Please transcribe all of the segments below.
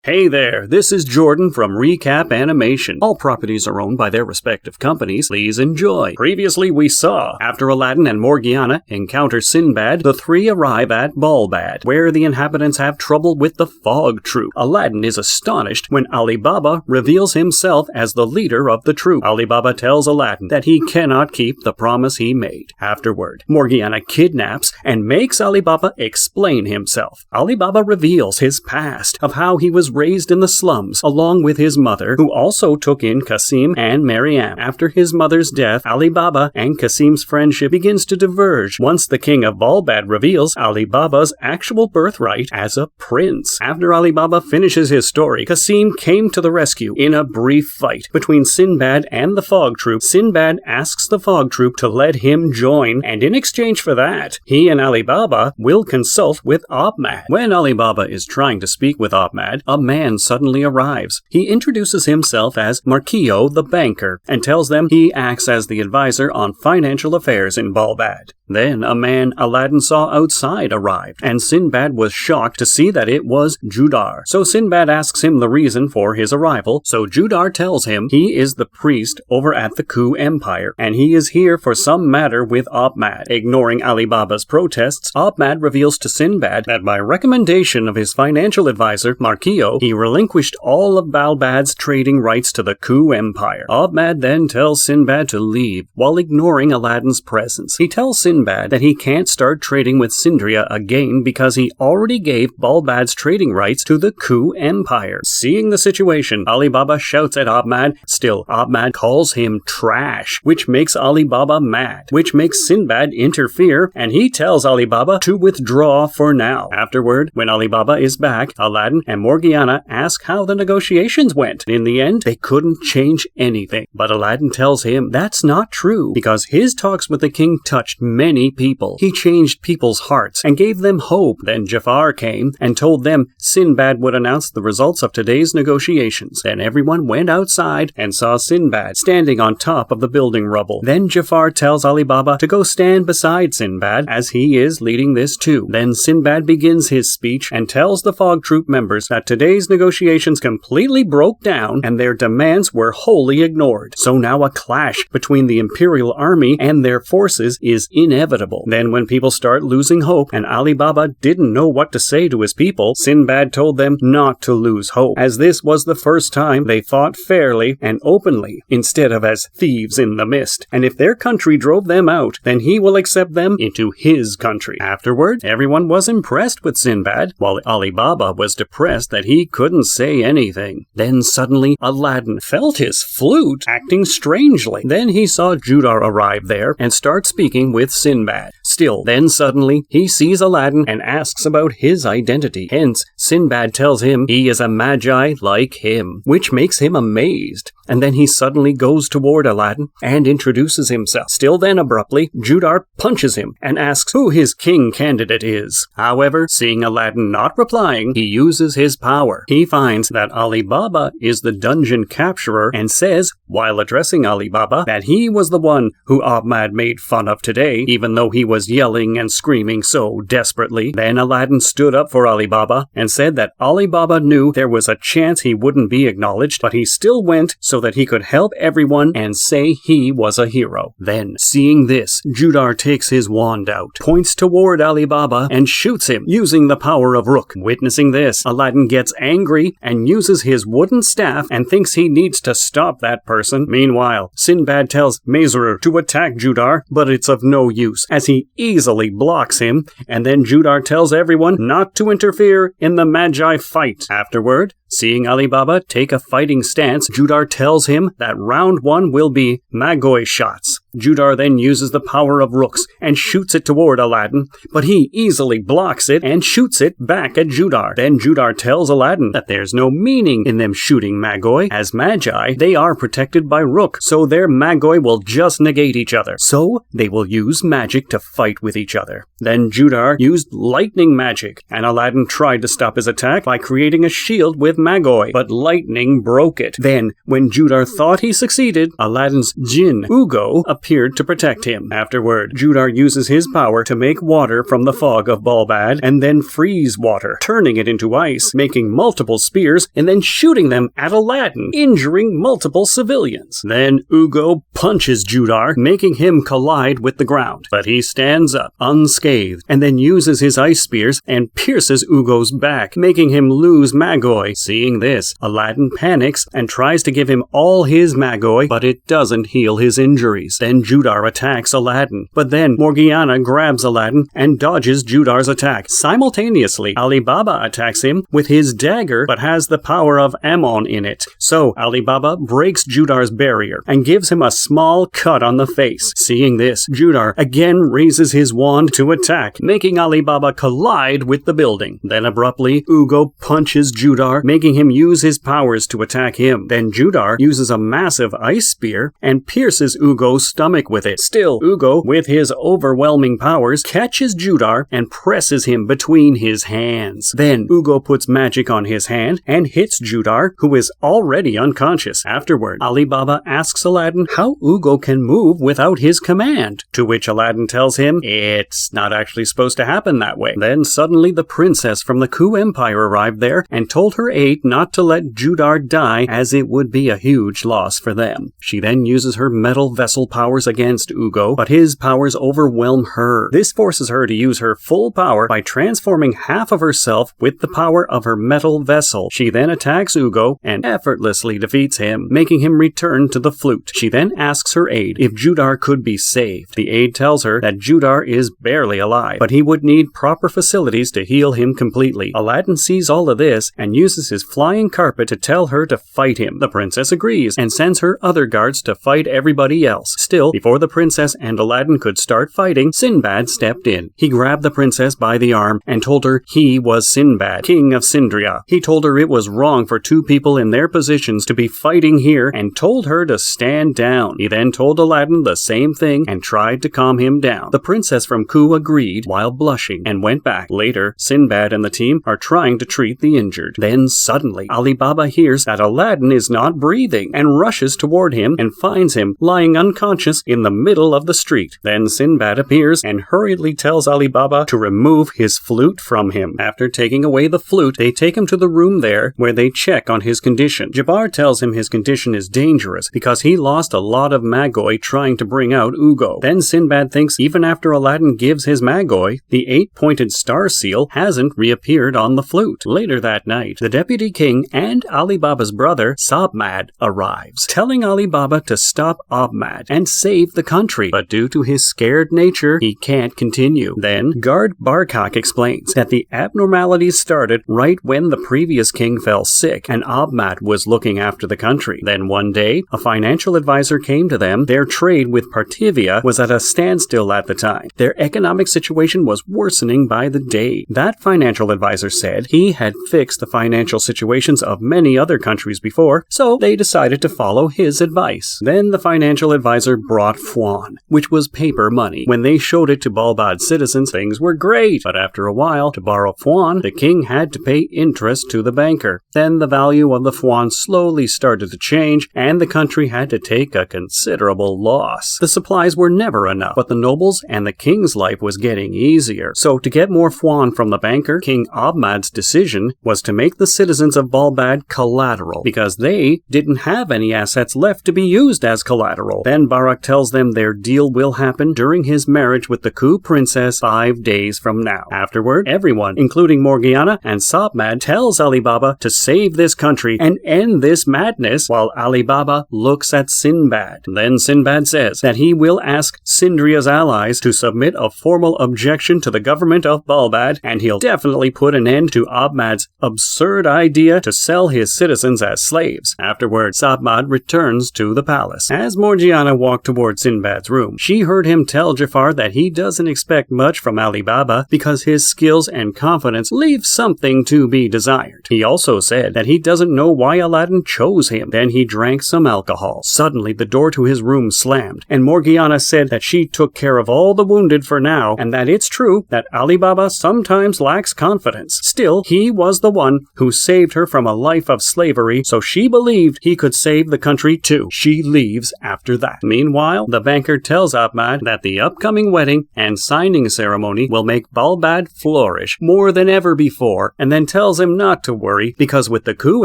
Hey there, this is Jordan from Recap Animation. All properties are owned by their respective companies. Please enjoy. Previously we saw, after Aladdin and Morgiana encounter Sinbad, the three arrive at Balbad, where the inhabitants have trouble with the fog troop. Aladdin is astonished when Ali Baba reveals himself as the leader of the troop. Ali Baba tells Aladdin that he cannot keep the promise he made. Afterward, Morgiana kidnaps and makes Ali Baba explain himself. Ali Baba reveals his past, of how he was raised in the slums, along with his mother, who also took in Qasim and Mariam. After his mother's death, Ali Baba and Qasim's friendship begins to diverge once the king of Balbad reveals Ali Baba's actual birthright as a prince. After Ali Baba finishes his story, Qasim came to the rescue in a brief fight between Sinbad and the fog troop. Sinbad asks the fog troop to let him join, and in exchange for that, he and Ali Baba will consult with Ahmad. When Ali Baba is trying to speak with Ahmad, a man suddenly arrives. He introduces himself as Marquillo the banker and tells them he acts as the advisor on financial affairs in Balbad. Then a man Aladdin saw outside arrived, and Sinbad was shocked to see that it was Judar. So Sinbad asks him the reason for his arrival, so Judar tells him he is the priest over at the Ku Empire, and he is here for some matter with Ahmad. Ignoring Ali Baba's protests, Ahmad reveals to Sinbad that by recommendation of his financial advisor, Marquillo, he relinquished all of Balbad's trading rights to the Ku Empire. Ahmad then tells Sinbad to leave, while ignoring Aladdin's presence. He tells Sinbad that he can't start trading with Sindria again because he already gave Balbad's trading rights to the Ku Empire. Seeing the situation, Ali Baba shouts at Ahmad. Still, Ahmad calls him trash, which makes Ali Baba mad, which makes Sinbad interfere, and he tells Ali Baba to withdraw for now. Afterward, when Ali Baba is back, Aladdin and Morgiana ask how the negotiations went. In the end, they couldn't change anything. But Aladdin tells him that's not true, because his talks with the king touched many people. He changed people's hearts and gave them hope. Then Jafar came and told them Sinbad would announce the results of today's negotiations. Then everyone went outside and saw Sinbad standing on top of the building rubble. Then Jafar tells Ali Baba to go stand beside Sinbad, as he is leading this too. Then Sinbad begins his speech and tells the fog troop members that today's negotiations completely broke down and their demands were wholly ignored. So now a clash between the Imperial Army and their forces is inevitable. Then when people start losing hope and Ali Baba didn't know what to say to his people, Sinbad told them not to lose hope, as this was the first time they fought fairly and openly instead of as thieves in the mist, and if their country drove them out, then he will accept them into his country. Afterward, everyone was impressed with Sinbad, while Ali Baba was depressed that he couldn't say anything. Then suddenly Aladdin felt his flute acting strangely. Then he saw Judar arrive there and start speaking with Sinbad. Still, then suddenly he sees Aladdin and asks about his identity. Hence, Sinbad tells him he is a magi like him, which makes him amazed. And then he suddenly goes toward Aladdin and introduces himself. Still then abruptly, Judar punches him and asks who his king candidate is. However, seeing Aladdin not replying, he uses his power. He finds that Ali Baba is the dungeon capturer and says, while addressing Ali Baba, that he was the one who Ahmad made fun of today, even though he was yelling and screaming so desperately. Then Aladdin stood up for Ali Baba and said that Ali Baba knew there was a chance he wouldn't be acknowledged, but he still went so that he could help everyone and say he was a hero. Then, seeing this, Judar takes his wand out, points toward Ali Baba, and shoots him using the power of Rook. Witnessing this, Aladdin gets angry and uses his wooden staff and thinks he needs to stop that person. Meanwhile, Sinbad tells Mesrur to attack Judar, but it's of no use, as he easily blocks him, and then Judar tells everyone not to interfere in the Magi fight. Afterward, seeing Ali Baba take a fighting stance, Judar tells him that round 1 will be Magoi shots. Judar then uses the power of Rooks and shoots it toward Aladdin, but he easily blocks it and shoots it back at Judar. Then Judar tells Aladdin that there's no meaning in them shooting Magoi, as Magi, they are protected by Rook, so their Magoi will just negate each other. So they will use magic to fight with each other. Then Judar used lightning magic, and Aladdin tried to stop his attack by creating a shield with Magoi, but lightning broke it. Then, when Judar thought he succeeded, Aladdin's Jinn, Ugo, appeared to protect him. Afterward, Judar uses his power to make water from the fog of Balbad and then freeze water, turning it into ice, making multiple spears, and then shooting them at Aladdin, injuring multiple civilians. Then Ugo punches Judar, making him collide with the ground. But he stands up, unscathed, and then uses his ice spears and pierces Ugo's back, making him lose Magoi. Seeing this, Aladdin panics and tries to give him all his Magoi, but it doesn't heal his injuries. Then Judar attacks Aladdin, but then Morgiana grabs Aladdin and dodges Judar's attack. Simultaneously, Ali Baba attacks him with his dagger, but has the power of Ammon in it. So Ali Baba breaks Judar's barrier and gives him a small cut on the face. Seeing this, Judar again raises his wand to attack, making Ali Baba collide with the building. Then abruptly, Ugo punches Judar, making him use his powers to attack him. Then Judar uses a massive ice spear and pierces Ugo's stomach with it. Still, Ugo, with his overwhelming powers, catches Judar and presses him between his hands. Then Ugo puts magic on his hand and hits Judar, who is already unconscious. Afterward, Ali Baba asks Aladdin how Ugo can move without his command, to which Aladdin tells him it's not actually supposed to happen that way. Then suddenly the princess from the Ku Empire arrived there and told her aide not to let Judar die, as it would be a huge loss for them. She then uses her metal vessel powers against Ugo, but his powers overwhelm her. This forces her to use her full power by transforming half of herself with the power of her metal vessel. She then attacks Ugo and effortlessly defeats him, making him return to the flute. She then asks her aide if Judar could be saved. The aide tells her that Judar is barely alive, but he would need proper facilities to heal him completely. Aladdin sees all of this and uses his flying carpet to tell her to fight him. The princess agrees and sends her other guards to fight everybody else. Still, before the princess and Aladdin could start fighting, Sinbad stepped in. He grabbed the princess by the arm and told her he was Sinbad, king of Sindria. He told her it was wrong for two people in their positions to be fighting here and told her to stand down. He then told Aladdin the same thing and tried to calm him down. The princess from Ku agreed while blushing and went back. Later, Sinbad and the team are trying to treat the injured. Then suddenly, Ali Baba hears that Aladdin is not breathing and rushes toward him and finds him lying unconscious in the middle of the street. Then Sinbad appears and hurriedly tells Ali Baba to remove his flute from him. After taking away the flute, they take him to the room there where they check on his condition. Jabbar tells him his condition is dangerous because he lost a lot of Magoi trying to bring out Ugo. Then Sinbad thinks even after Aladdin gives his Magoi, the 8-pointed star seal hasn't reappeared on the flute. Later that night, the deputy king and Ali Baba's brother, Sabmad, arrives, telling Ali Baba to stop Abmad and save the country, but due to his scared nature, he can't continue. Then, Guard Barkak explains that the abnormalities started right when the previous king fell sick and Abmad was looking after the country. Then one day, a financial advisor came to them. Their trade with Parthivia was at a standstill at the time. Their economic situation was worsening by the day. That financial advisor said he had fixed the financial situations of many other countries before, so they decided to follow his advice. Then the financial advisor brought Fwan, which was paper money. When they showed it to Balbad citizens, things were great, but after a while, to borrow Fwan, the king had to pay interest to the banker. Then the value of the Fwan slowly started to change, and the country had to take a considerable loss. The supplies were never enough, but the nobles and the king's life was getting easier. So to get more Fwan from the banker, King Abmad's decision was to make the citizens of Balbad collateral, because they didn't have any assets left to be used as collateral. Then Barak tells them their deal will happen during his marriage with the Ku princess 5 days from now. Afterward, everyone, including Morgiana and Sabmad, tells Ali Baba to save this country and end this madness, while Ali Baba looks at Sinbad. Then Sinbad says that he will ask Sindria's allies to submit a formal objection to the government of Balbad, and he'll definitely put an end to Abmad's absurd idea to sell his citizens as slaves. Afterward, Sabmad returns to the palace. As Morgiana walked toward Sinbad's room, she heard him tell Jafar that he doesn't expect much from Ali Baba because his skills and confidence leave something to be desired. He also said that he doesn't know why Aladdin chose him. Then he drank some alcohol. Suddenly, the door to his room slammed, and Morgiana said that she took care of all the wounded for now, and that it's true that Ali Baba sometimes lacks confidence. Still, he was the one who saved her from a life of slavery, so she believed he could save the country too. She leaves after that. Meanwhile, Meanwhile, the banker tells Ahmad that the upcoming wedding and signing ceremony will make Balbad flourish more than ever before, and then tells him not to worry because with the Ku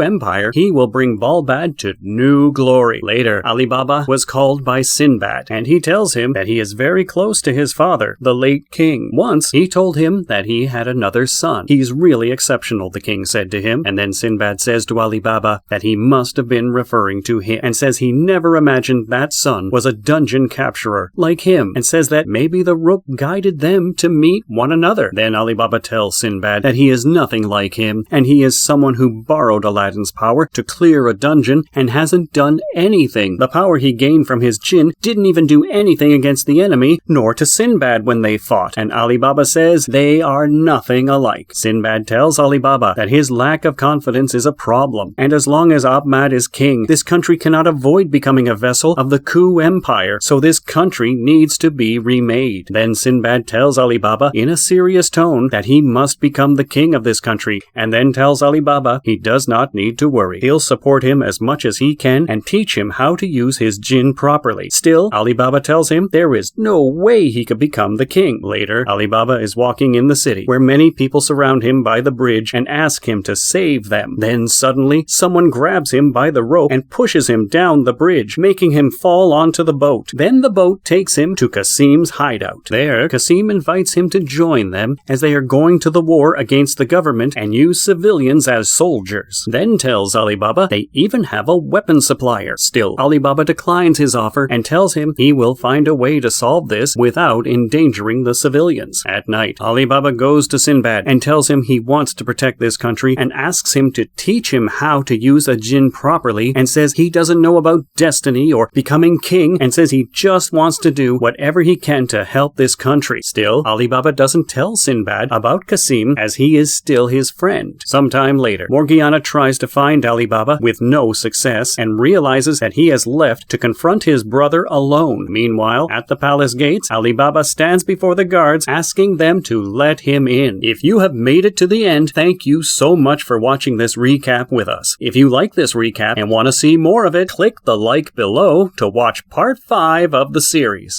Empire, he will bring Balbad to new glory. Later, Ali Baba was called by Sinbad, and he tells him that he is very close to his father, the late king. Once, he told him that he had another son. He's really exceptional, the king said to him, and then Sinbad says to Ali Baba that he must have been referring to him, and says he never imagined that son was a dungeon capturer like him, and says that maybe the rook guided them to meet one another. Then Ali Baba tells Sinbad that he is nothing like him, and he is someone who borrowed Aladdin's power to clear a dungeon and hasn't done anything. The power he gained from his jinn didn't even do anything against the enemy, nor to Sinbad when they fought, and Ali Baba says they are nothing alike. Sinbad tells Ali Baba that his lack of confidence is a problem, and as long as Ahmad is king, this country cannot avoid becoming a vessel of the Ku Empire, so this country needs to be remade. Then Sinbad tells Ali Baba in a serious tone that he must become the king of this country, and then tells Ali Baba he does not need to worry. He'll support him as much as he can and teach him how to use his jinn properly. Still, Ali Baba tells him there is no way he could become the king. Later, Ali Baba is walking in the city, where many people surround him by the bridge and ask him to save them. Then suddenly, someone grabs him by the rope and pushes him down the bridge, making him fall onto the boat. Then the boat takes him to Qasim's hideout. There, Qasim invites him to join them as they are going to the war against the government and use civilians as soldiers. Then tells Ali Baba they even have a weapon supplier. Still, Ali Baba declines his offer and tells him he will find a way to solve this without endangering the civilians. At night, Ali Baba goes to Sinbad and tells him he wants to protect this country and asks him to teach him how to use a jinn properly, and says he doesn't know about destiny or becoming king, and says he just wants to do whatever he can to help this country. Still, Ali Baba doesn't tell Sinbad about Qasim as he is still his friend. Sometime later, Morgiana tries to find Ali Baba with no success and realizes that he has left to confront his brother alone. Meanwhile, at the palace gates, Ali Baba stands before the guards asking them to let him in. If you have made it to the end, thank you so much for watching this recap with us. If you like this recap and want to see more of it, click the like below to watch part 5 of the series.